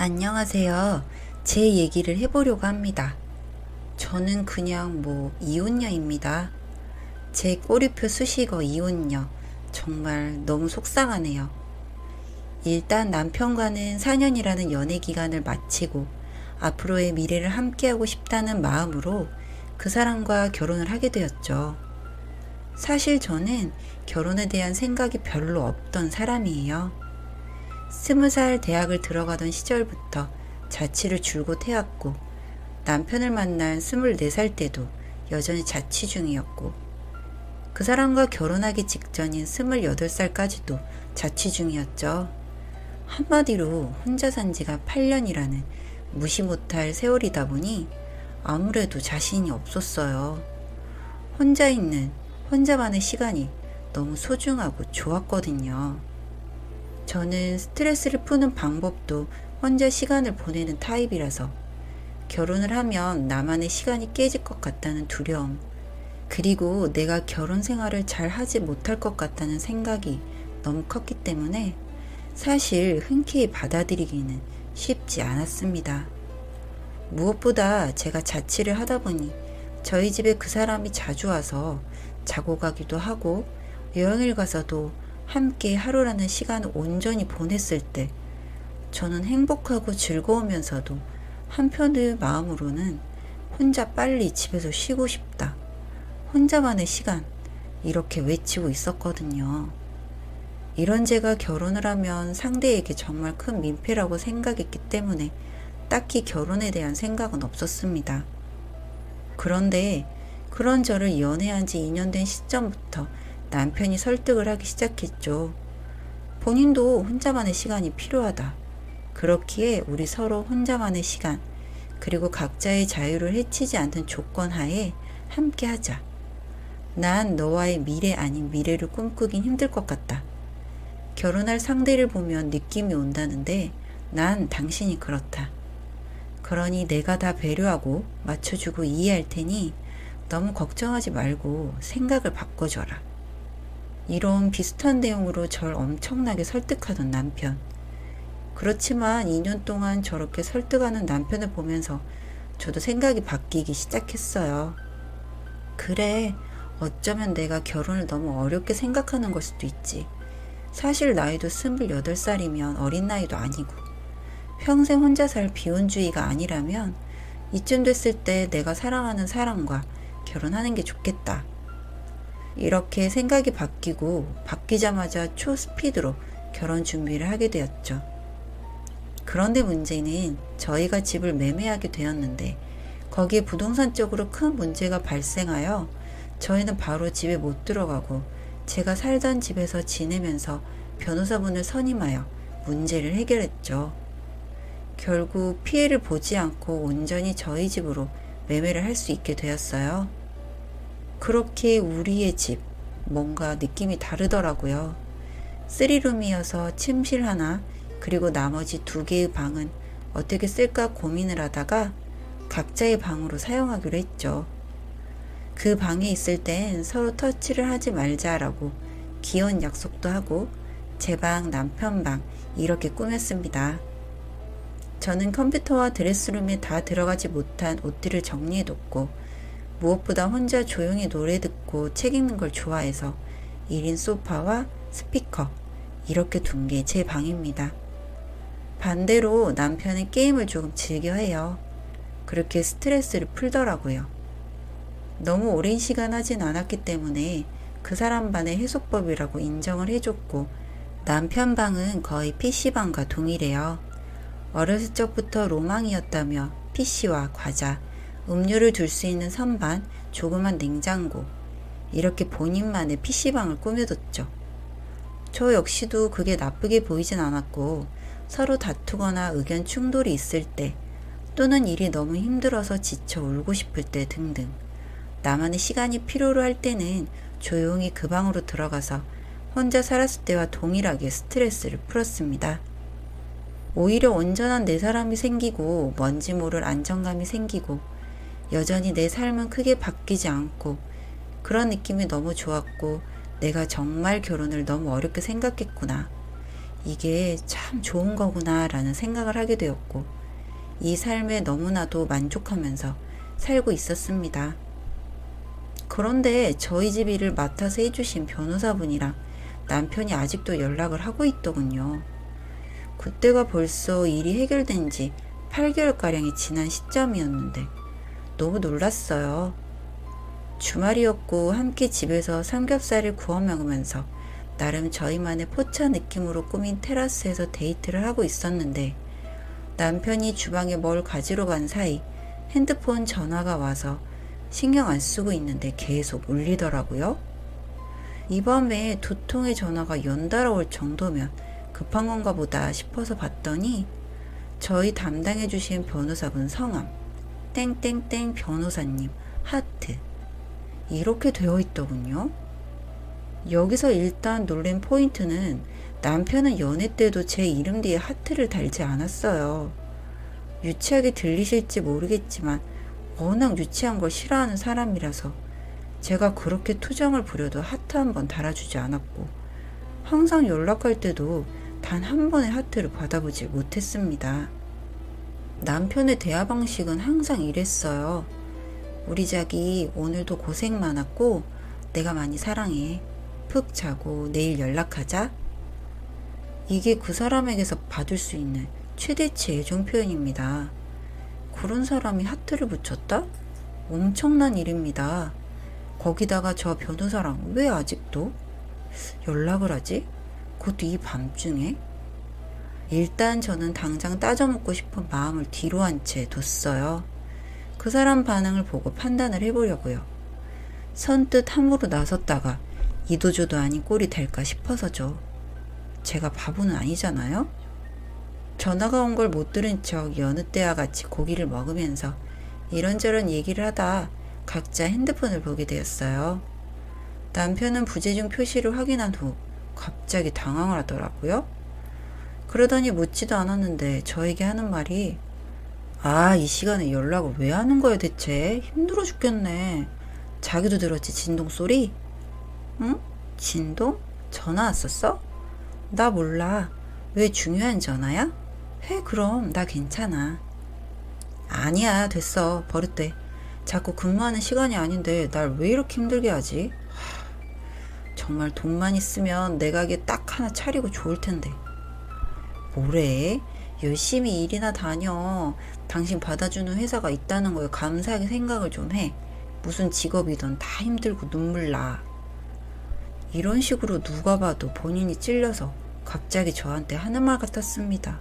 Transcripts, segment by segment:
안녕하세요. 제 얘기를 해보려고 합니다. 저는 그냥 이혼녀입니다. 제 꼬리표 수식어 이혼녀. 정말 너무 속상하네요. 일단 남편과는 4년이라는 연애 기간을 마치고 앞으로의 미래를 함께하고 싶다는 마음으로 그 사람과 결혼을 하게 되었죠. 사실 저는 결혼에 대한 생각이 별로 없던 사람이에요. 20살 대학을 들어가던 시절부터 자취를 줄곧 해왔고 남편을 만난 24살 때도 여전히 자취 중이었고 그 사람과 결혼하기 직전인 28살까지도 자취 중이었죠. 한마디로 혼자 산 지가 8년이라는 무시 못할 세월이다 보니 아무래도 자신이 없었어요. 혼자 있는 혼자만의 시간이 너무 소중하고 좋았거든요. 저는 스트레스를 푸는 방법도 혼자 시간을 보내는 타입이라서 결혼을 하면 나만의 시간이 깨질 것 같다는 두려움, 그리고 내가 결혼 생활을 잘 하지 못할 것 같다는 생각이 너무 컸기 때문에 사실 흔쾌히 받아들이기는 쉽지 않았습니다. 무엇보다 제가 자취를 하다 보니 저희 집에 그 사람이 자주 와서 자고 가기도 하고 여행을 가서도 함께 하루라는 시간을 온전히 보냈을 때 저는 행복하고 즐거우면서도 한편의 마음으로는 혼자 빨리 집에서 쉬고 싶다, 혼자만의 시간, 이렇게 외치고 있었거든요. 이런 제가 결혼을 하면 상대에게 정말 큰 민폐라고 생각했기 때문에 딱히 결혼에 대한 생각은 없었습니다. 그런데 그런 저를 연애한 지 2년 된 시점부터 남편이 설득을 하기 시작했죠. 본인도 혼자만의 시간이 필요하다. 그렇기에 우리 서로 혼자만의 시간, 그리고 각자의 자유를 해치지 않는 조건 하에 함께 하자. 난 너와의 미래 아닌 미래를 꿈꾸긴 힘들 것 같다. 결혼할 상대를 보면 느낌이 온다는데 난 당신이 그렇다. 그러니 내가 다 배려하고 맞춰주고 이해할 테니 너무 걱정하지 말고 생각을 바꿔줘라. 이런 비슷한 내용으로 절 엄청나게 설득하던 남편. 그렇지만 2년 동안 저렇게 설득하는 남편을 보면서 저도 생각이 바뀌기 시작했어요. 그래, 어쩌면 내가 결혼을 너무 어렵게 생각하는 걸 수도 있지. 사실 나이도 28살이면 어린 나이도 아니고 평생 혼자 살 비혼주의가 아니라면 이쯤 됐을 때 내가 사랑하는 사람과 결혼하는 게 좋겠다. 이렇게 생각이 바뀌자마자 초스피드로 결혼 준비를 하게 되었죠. 그런데 문제는 저희가 집을 매매하게 되었는데 거기에 부동산적으로 큰 문제가 발생하여 저희는 바로 집에 못 들어가고 제가 살던 집에서 지내면서 변호사분을 선임하여 문제를 해결했죠. 결국 피해를 보지 않고 온전히 저희 집으로 매매를 할 수 있게 되었어요. 그렇게 우리의 집, 뭔가 느낌이 다르더라고요. 3룸이어서 침실 하나, 그리고 나머지 2개의 방은 어떻게 쓸까 고민을 하다가 각자의 방으로 사용하기로 했죠. 그 방에 있을 땐 서로 터치를 하지 말자라고 귀여운 약속도 하고 제 방, 남편 방 이렇게 꾸몄습니다. 저는 컴퓨터와 드레스룸에 다 들어가지 못한 옷들을 정리해뒀고 무엇보다 혼자 조용히 노래 듣고 책 읽는 걸 좋아해서 1인 소파와 스피커 이렇게 둔 게 제 방입니다. 반대로 남편은 게임을 조금 즐겨해요. 그렇게 스트레스를 풀더라고요. 너무 오랜 시간 하진 않았기 때문에 그 사람 반의 해소법이라고 인정을 해줬고 남편 방은 거의 PC방과 동일해요. 어렸을 적부터 로망이었다며 PC와 과자, 음료를 둘 수 있는 선반, 조그만 냉장고, 이렇게 본인만의 PC방을 꾸며뒀죠. 저 역시도 그게 나쁘게 보이진 않았고 서로 다투거나 의견 충돌이 있을 때 또는 일이 너무 힘들어서 지쳐 울고 싶을 때 등등 나만의 시간이 필요로 할 때는 조용히 그 방으로 들어가서 혼자 살았을 때와 동일하게 스트레스를 풀었습니다. 오히려 온전한 내 사람이 생기고 뭔지 모를 안정감이 생기고 여전히 내 삶은 크게 바뀌지 않고 그런 느낌이 너무 좋았고 내가 정말 결혼을 너무 어렵게 생각했구나. 이게 참 좋은 거구나 라는 생각을 하게 되었고, 이 삶에 너무나도 만족하면서 살고 있었습니다. 그런데 저희 집 일을 맡아서 해주신 변호사분이랑 남편이 아직도 연락을 하고 있더군요. 그때가 벌써 일이 해결된 지 8개월가량이 지난 시점이었는데 너무 놀랐어요. 주말이었고 함께 집에서 삼겹살을 구워 먹으면서 나름 저희만의 포차 느낌으로 꾸민 테라스에서 데이트를 하고 있었는데, 남편이 주방에 뭘 가지러 간 사이 핸드폰 전화가 와서 신경 안 쓰고 있는데 계속 울리더라고요. 이 밤에 2통의 전화가 연달아 올 정도면 급한 건가 보다 싶어서 봤더니 저희 담당해 주신 변호사분 성함 땡땡땡 변호사님 하트 이렇게 되어 있더군요. 여기서 일단 놀란 포인트는 남편은 연애 때도 제 이름 뒤에 하트를 달지 않았어요. 유치하게 들리실지 모르겠지만 워낙 유치한 걸 싫어하는 사람이라서 제가 그렇게 투정을 부려도 하트 한 번 달아주지 않았고, 항상 연락할 때도 단 한 번의 하트를 받아보지 못했습니다. 남편의 대화 방식은 항상 이랬어요. 우리 자기 오늘도 고생 많았고 내가 많이 사랑해. 푹 자고 내일 연락하자. 이게 그 사람에게서 받을 수 있는 최대치 애정 표현입니다. 그런 사람이 하트를 붙였다? 엄청난 일입니다. 거기다가 저 변호사랑 왜 아직도 연락을 하지? 그것도 이 밤중에? 일단 저는 당장 따져먹고 싶은 마음을 뒤로 한 채 뒀어요. 그 사람 반응을 보고 판단을 해보려고요. 선뜻 함부로 나섰다가 이도저도 아닌 꼴이 될까 싶어서죠. 제가 바보는 아니잖아요? 전화가 온 걸 못 들은 척 여느 때와 같이 고기를 먹으면서 이런저런 얘기를 하다 각자 핸드폰을 보게 되었어요. 남편은 부재중 표시를 확인한 후 갑자기 당황을 하더라고요. 그러더니 묻지도 않았는데 저에게 하는 말이, 이 시간에 연락을 왜 하는 거야 대체? 힘들어 죽겠네. 자기도 들었지 진동 소리? 응? 진동? 전화 왔었어? 나 몰라. 왜 중요한 전화야? 해 그럼 나 괜찮아. 아니야 됐어 버릇돼. 자꾸 근무하는 시간이 아닌데 날 왜 이렇게 힘들게 하지? 정말 돈만 있으면 내 가게 딱 하나 차리고 좋을 텐데. 뭐래? 열심히 일이나 다녀. 당신 받아주는 회사가 있다는 거에 감사하게 생각을 좀 해. 무슨 직업이든 다 힘들고 눈물 나. 이런 식으로 누가 봐도 본인이 찔려서 갑자기 저한테 하는 말 같았습니다.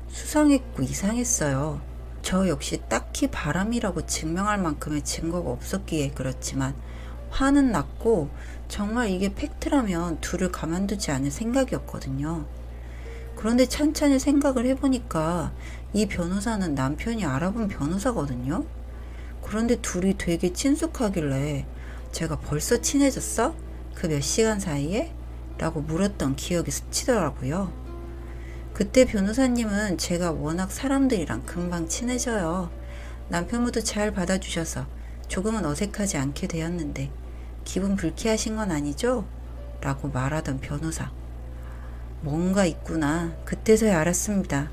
수상했고 이상했어요. 저 역시 딱히 바람이라고 증명할 만큼의 증거가 없었기에 그렇지만 화는 났고, 정말 이게 팩트라면 둘을 가만두지 않을 생각이었거든요. 그런데 찬찬히 생각을 해보니까 이 변호사는 남편이 알아본 변호사거든요. 그런데 둘이 되게 친숙하길래 제가 벌써 친해졌어? 그 몇 시간 사이에? 라고 물었던 기억이 스치더라고요. 그때 변호사님은 제가 워낙 사람들이랑 금방 친해져요. 남편 모두 잘 받아주셔서 조금은 어색하지 않게 되었는데 기분 불쾌하신 건 아니죠? 라고 말하던 변호사. 뭔가 있구나. 그때서야 알았습니다.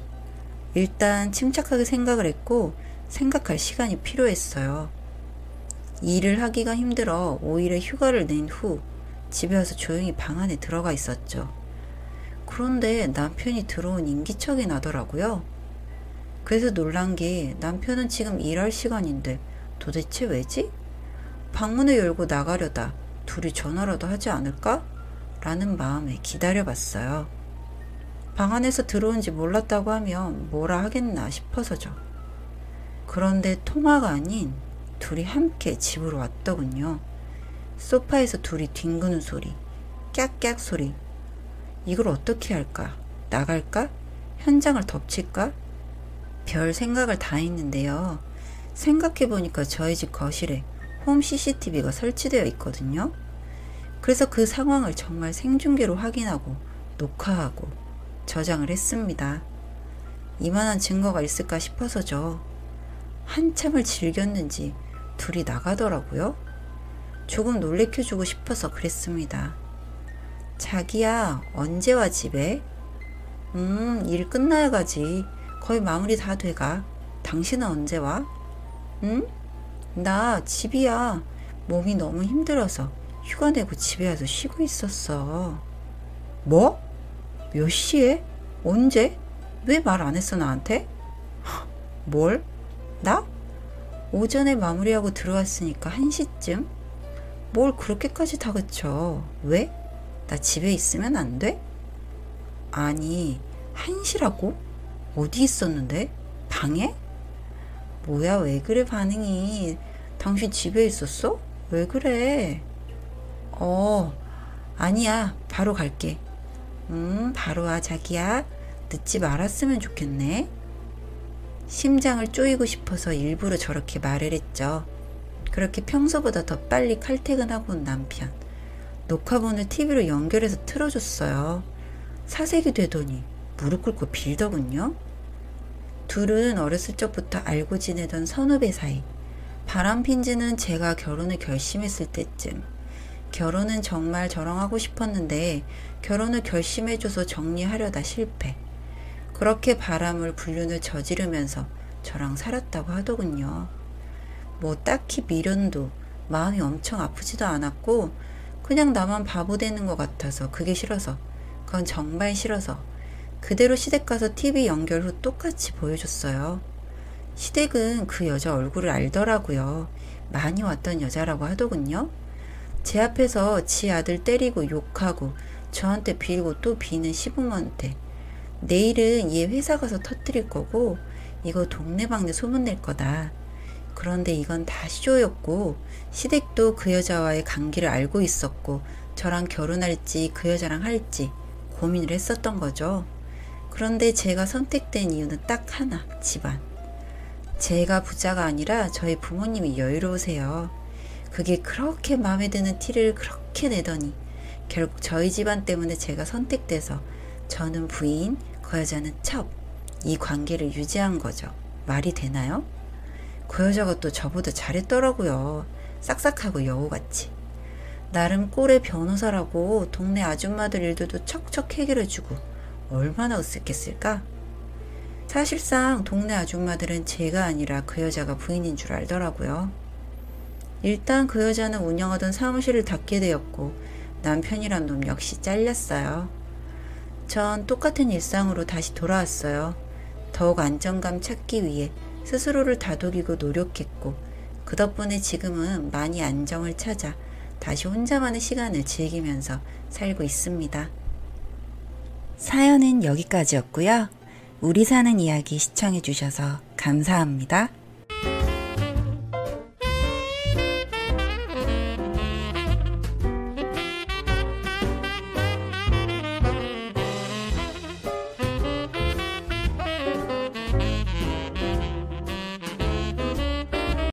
일단 침착하게 생각을 했고 생각할 시간이 필요했어요. 일을 하기가 힘들어 5일의 휴가를 낸 후 집에 와서 조용히 방 안에 들어가 있었죠. 그런데 남편이 들어온 인기척이 나더라고요. 그래서 놀란 게 남편은 지금 일할 시간인데 도대체 왜지? 방문을 열고 나가려다 둘이 전화라도 하지 않을까? 라는 마음에 기다려봤어요. 방 안에서 들어온지 몰랐다고 하면 뭐라 하겠나 싶어서죠. 그런데 통화가 아닌 둘이 함께 집으로 왔더군요. 소파에서 둘이 뒹구는 소리, 깍깍 소리. 이걸 어떻게 할까? 나갈까? 현장을 덮칠까? 별 생각을 다 했는데요. 생각해보니까 저희 집 거실에 홈 CCTV가 설치되어 있거든요. 그래서 그 상황을 정말 생중계로 확인하고 녹화하고 저장을 했습니다. 이만한 증거가 있을까 싶어서죠. 한참을 즐겼는지 둘이 나가더라고요. 조금 놀래켜주고 싶어서 그랬습니다. 자기야, 언제 와 집에? 일 끝나야 가지. 거의 마무리 다 돼가. 당신은 언제 와? 응? 나 집이야. 몸이 너무 힘들어서 휴가 내고 집에 와서 쉬고 있었어. 뭐? 몇 시에? 언제? 왜 말 안 했어, 나한테? 뭘? 나? 오전에 마무리하고 들어왔으니까 1시쯤? 뭘 그렇게까지 다그쳐? 왜? 나 집에 있으면 안 돼? 아니, 1시라고? 어디 있었는데? 방에? 뭐야, 왜 그래, 반응이? 당신 집에 있었어? 왜 그래? 어, 아니야. 바로 갈게. 바로 와, 자기야. 늦지 말았으면 좋겠네. 심장을 쪼이고 싶어서 일부러 저렇게 말을 했죠. 그렇게 평소보다 더 빨리 칼퇴근하고 온 남편. 녹화본을 TV로 연결해서 틀어줬어요. 사색이 되더니 무릎 꿇고 빌더군요. 둘은 어렸을 적부터 알고 지내던 선후배 사이. 바람핀 지는 제가 결혼을 결심했을 때쯤. 결혼은 정말 저랑 하고 싶었는데 결혼을 결심해줘서 정리하려다 실패. 그렇게 바람을 불륜을 저지르면서 저랑 살았다고 하더군요. 뭐 딱히 미련도 마음이 엄청 아프지도 않았고 그냥 나만 바보 되는 것 같아서 그게 싫어서 그건 정말 싫어서 그대로 시댁 가서 TV 연결 후 똑같이 보여줬어요. 시댁은 그 여자 얼굴을 알더라고요. 많이 왔던 여자라고 하더군요. 제 앞에서 지 아들 때리고 욕하고 저한테 빌고 또 비는 시부모한테 내일은 얘 회사 가서 터뜨릴 거고 이거 동네방네 소문낼 거다. 그런데 이건 다 시조였고 시댁도 그 여자와의 관계를 알고 있었고 저랑 결혼할지 그 여자랑 할지 고민을 했었던 거죠. 그런데 제가 선택된 이유는 딱 하나, 집안. 제가 부자가 아니라 저희 부모님이 여유로우세요. 그게 그렇게 마음에 드는 티를 그렇게 내더니 결국 저희 집안 때문에 제가 선택돼서 저는 부인, 그 여자는 첩. 이 관계를 유지한 거죠. 말이 되나요? 그 여자가 또 저보다 잘했더라고요. 싹싹하고 여우같이. 나름 꼴의 변호사라고 동네 아줌마들 일들도 척척 해결해주고 얼마나 으쓱했을까? 사실상 동네 아줌마들은 제가 아니라 그 여자가 부인인 줄 알더라고요. 일단 그 여자는 운영하던 사무실을 닫게 되었고 남편이란 놈 역시 잘렸어요. 전 똑같은 일상으로 다시 돌아왔어요. 더욱 안정감 찾기 위해 스스로를 다독이고 노력했고 그 덕분에 지금은 많이 안정을 찾아 다시 혼자만의 시간을 즐기면서 살고 있습니다. 사연은 여기까지였고요. 우리 사는 이야기 시청해 주셔서 감사합니다.